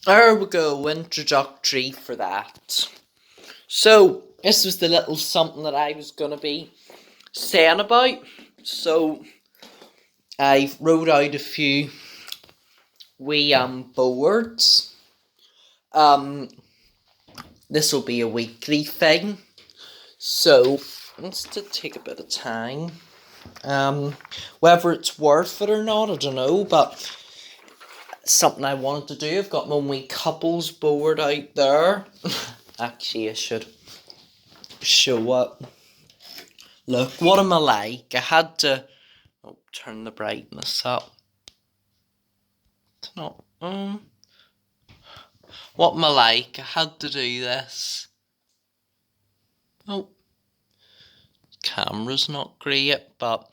There we go, introductory for that. So, this was the little something that I was going to be saying about. So, I wrote out a few wee boards. This will be a weekly thing. So, it's to take a bit of time. Whether it's worth it or not, I don't know, but something I wanted to do. I've got my wee couples board out there. Actually, I should show it. Look, what am I like? I had to turn the brightness up. It's not. What am I like? I had to do this. Oh, camera's not great, but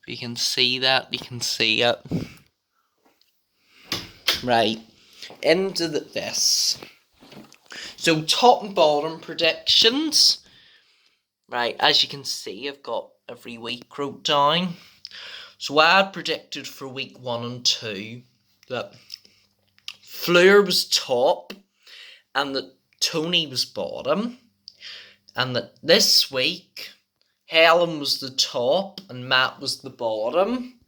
if you can see that, you can see it. Right, into this. So top and bottom predictions. Right, as you can see, I've got every week wrote down. So I had predicted for week 1 and 2 that Fleur was top and that Tony was bottom, and that this week Helen was the top and Matt was the bottom,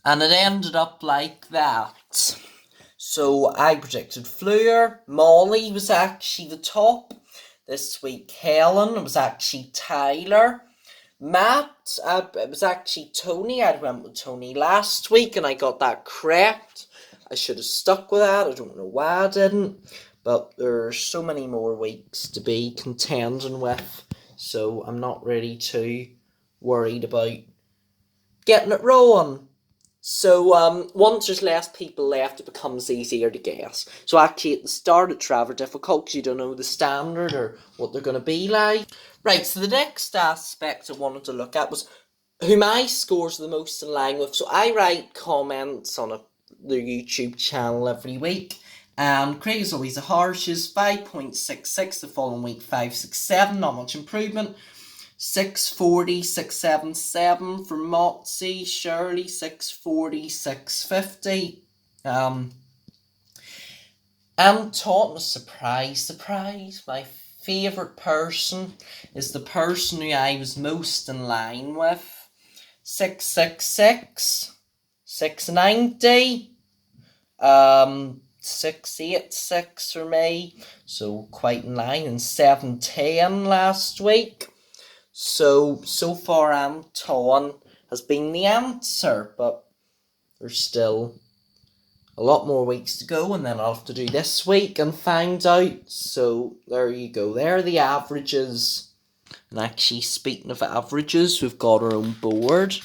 and it ended up like that. So I predicted Fleur, Molly was actually the top. This week Helen, was actually Tyler. Matt, it was actually Tony. I went with Tony last week and I got that correct. I should have stuck with that. I don't know why I didn't. But there's so many more weeks to be contending with. So I'm not really too worried about getting it rolling. So once there's less people left, it becomes easier to guess. So actually at the start it's rather difficult because you don't know the standard or what they're going to be like. Right, so the next aspect I wanted to look at was who my scores the most in line with. So I write comments on the YouTube channel every week. Craig is always the harshest, 5.66, the following week 567, not much improvement. 640, 677 for Motsy, Shirley, 640, 650. And Taunton was surprise. My favourite person is the person who I was most in line with. 666, 690, 686 for me, so quite in line, and 710 last week. So far Anton has been the answer, but there's still a lot more weeks to go, and then I'll have to do this week and find out. So there you go, there are the averages. And actually, speaking of averages, we've got our own board.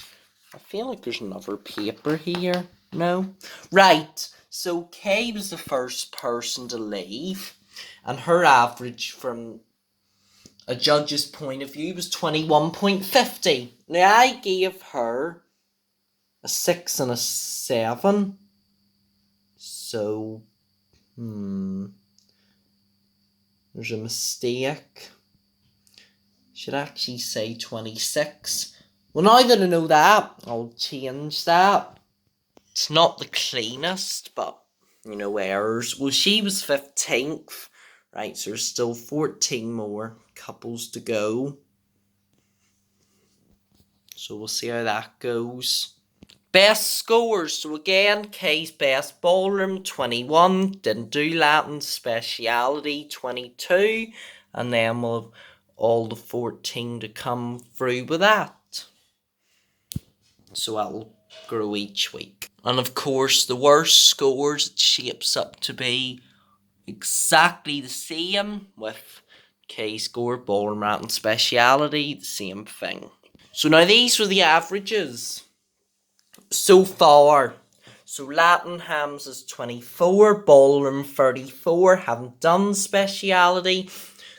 I feel like there's another paper here. No? Right, so Kay was the first person to leave, and her average from a judge's point of view was 21.50. Now, I gave her a 6 and a 7. So, there's a mistake. Should actually say 26. Well, now that I know that, I'll change that. It's not the cleanest, but, errors. Well, she was 15th. Right, so there's still 14 more couples to go. So we'll see how that goes. Best scores. So again, Kay's best ballroom, 21. Didn't do Latin speciality, 22. And then we'll have all the 14 to come through with that. So that'll grow each week. And of course, the worst scores, it shapes up to be exactly the same with K-score, ballroom, Latin speciality, the same thing. So now these were the averages so far. So Latin hams is 24, ballroom 34, haven't done speciality,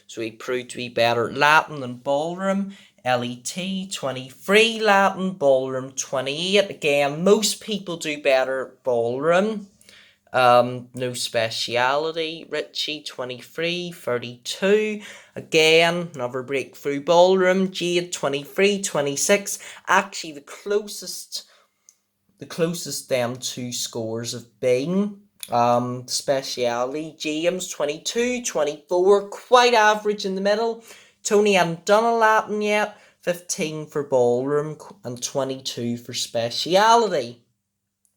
so he proved to be better at Latin than ballroom. LET 23, Latin, ballroom 28. Again, most people do better at ballroom. No speciality. Richie 23, 32. Again, another breakthrough ballroom. Jade 23, 26. Actually, the closest them two scores have been Speciality, James 22, 24, quite average in the middle. Tony hadn't done a Latin yet, 15 for ballroom and 22 for speciality.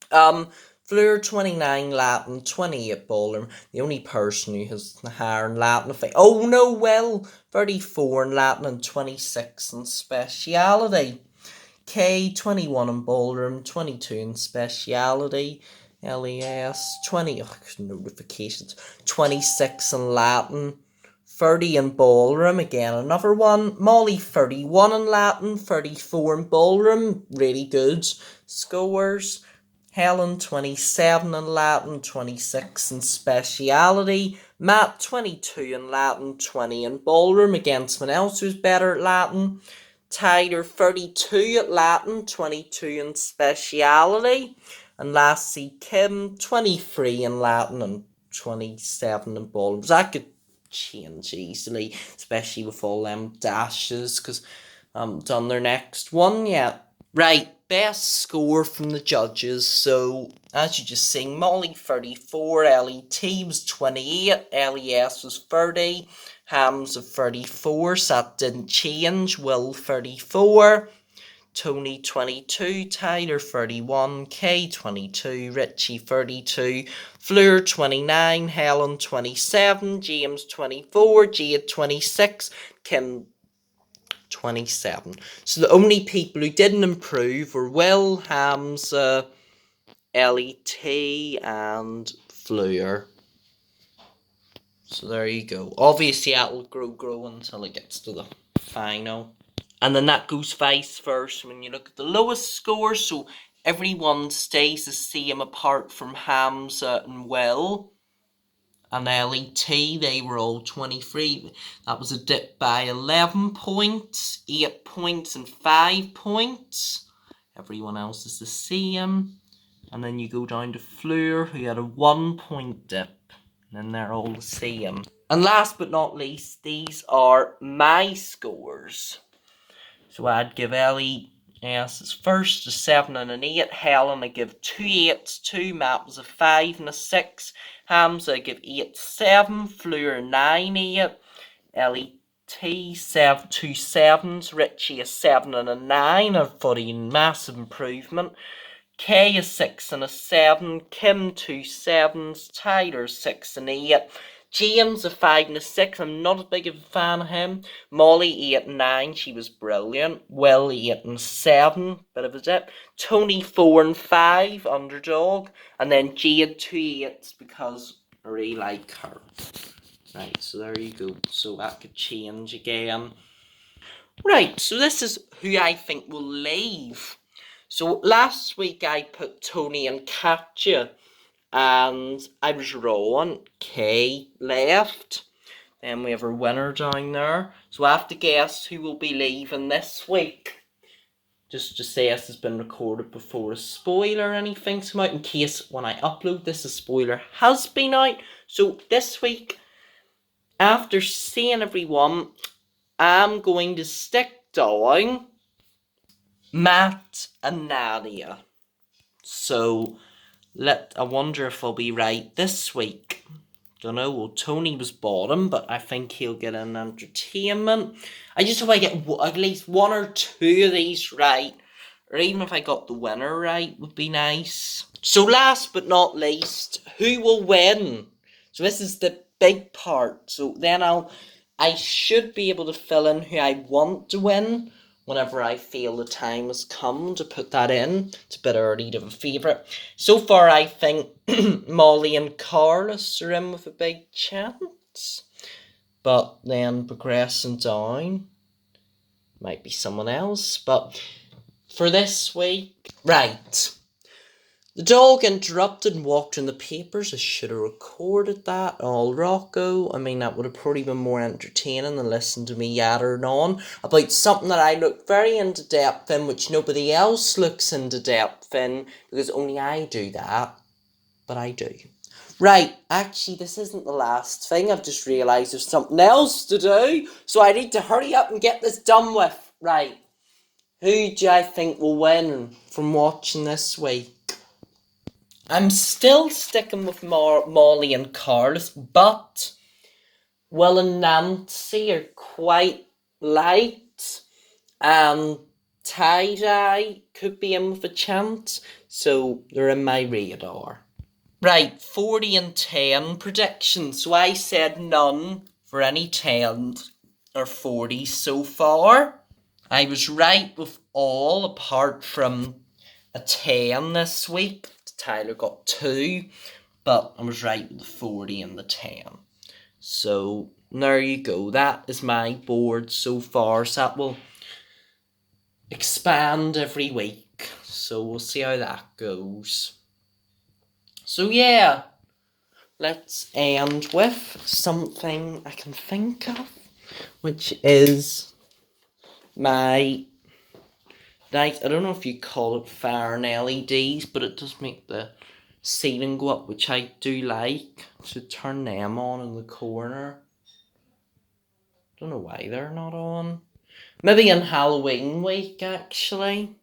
Fleur 29 Latin, 28 ballroom. The only person who has the higher in Latin. Oh no, Will 34 in Latin and 26 in speciality. K 21 in ballroom, 22 in speciality. LES 20 notifications, 26 in Latin, 30 in ballroom, again another one. Molly 31 in Latin, 34 in ballroom, really good scores. Helen 27 in Latin, 26 in speciality. Matt 22 in Latin, 20 in ballroom, again someone else who's better at Latin. Tyler 32 at Latin, 22 in speciality. And lastly, Kim 23 in Latin and 27 in ballroom. That could change easily, especially with all them dashes, because I haven't done their next one yet. Right, best score from the judges. So, as you just seen, Molly 34, LET was 28, LES was 30, Hams of 34, so that didn't change. Will 34, Tony 22, Tyler 31, Kay 22, Richie 32, Fleur 29, Helen 27, James 24, Jade 26, Kim 27. So the only people who didn't improve were Will, Hams, LET and Fleur. So there you go. Obviously that'll grow until it gets to the final. And then that goes vice versa when you look at the lowest score. So everyone stays the same apart from Hamza and Will. And LET, they were all 23. That was a dip by 11 points, 8 points and 5 points. Everyone else is the same. And then you go down to Fleur, who had a 1 point dip. And then they're all the same. And last but not least, these are my scores. So I'd give Ellie as first a 7 and an 8. Helen I give 2 8s, 2. Matt was a 5 and a 6. Hamza I give 8 7. Fleur 9 8. Ellie T 7 2 7s. Richie a 7 and a 9. I thought he had massive improvement. Kay a 6 and a 7. Kim 2 7s. Tyler 6 and 8. James a 5 and a 6. I'm not as big of a fan of him. Molly 8 and 9. She was brilliant. Will 8 and 7. Bit of a dip. Tony 4 and 5. Underdog. And then Jade 2 8s because I really like her. Right, so there you go. So that could change again. Right, so this is who I think will leave. So last week I put Tony and Katja, and I was wrong. Kay left. Then we have our winner down there. So I have to guess who will be leaving this week. Just to say this has been recorded before a spoiler or anything's come out, in case when I upload this a spoiler has been out. So this week, after seeing everyone, I'm going to stick down Matt and Nadia. So I wonder if I'll be right this week. Don't know. Well, Tony was bottom, but I think he'll get an entertainment. I just hope I get at least 1 or 2 of these right, or even if I got the winner right would be nice. So last but not least, who will win? So this is the big part. So then I should be able to fill in who I want to win whenever I feel the time has come to put that in. It's a bit early to have a favourite. So far, I think Molly and Carlos are in with a big chance. But then progressing down, might be someone else. But for this week, right. The dog interrupted and walked in the papers. I should have recorded that. All Rocco. I mean, that would have probably been more entertaining than listening to me yattering on about something that I look very into depth in, which nobody else looks into depth in, because only I do that. But I do. Right, actually, this isn't the last thing. I've just realised there's something else to do. So I need to hurry up and get this done with. Right. Who do I think will win from watching this week? I'm still sticking with Molly and Carlos, but Will and Nancy are quite light, and tie-dye could be in with a chance, so they're in my radar. Right, 40 and 10 predictions. So I said none for any 10s or 40s so far. I was right with all apart from a 10 this week. Tyler got 2, but I was right with the 40 and the 10. So there you go. That is my board so far. So that will expand every week. So we'll see how that goes. So yeah, let's end with something I can think of, which is my, like, I don't know if you call it Farn LEDs, but it does make the ceiling go up, which I do like. To turn them on in the corner. Don't know why they're not on. Maybe in Halloween week, actually.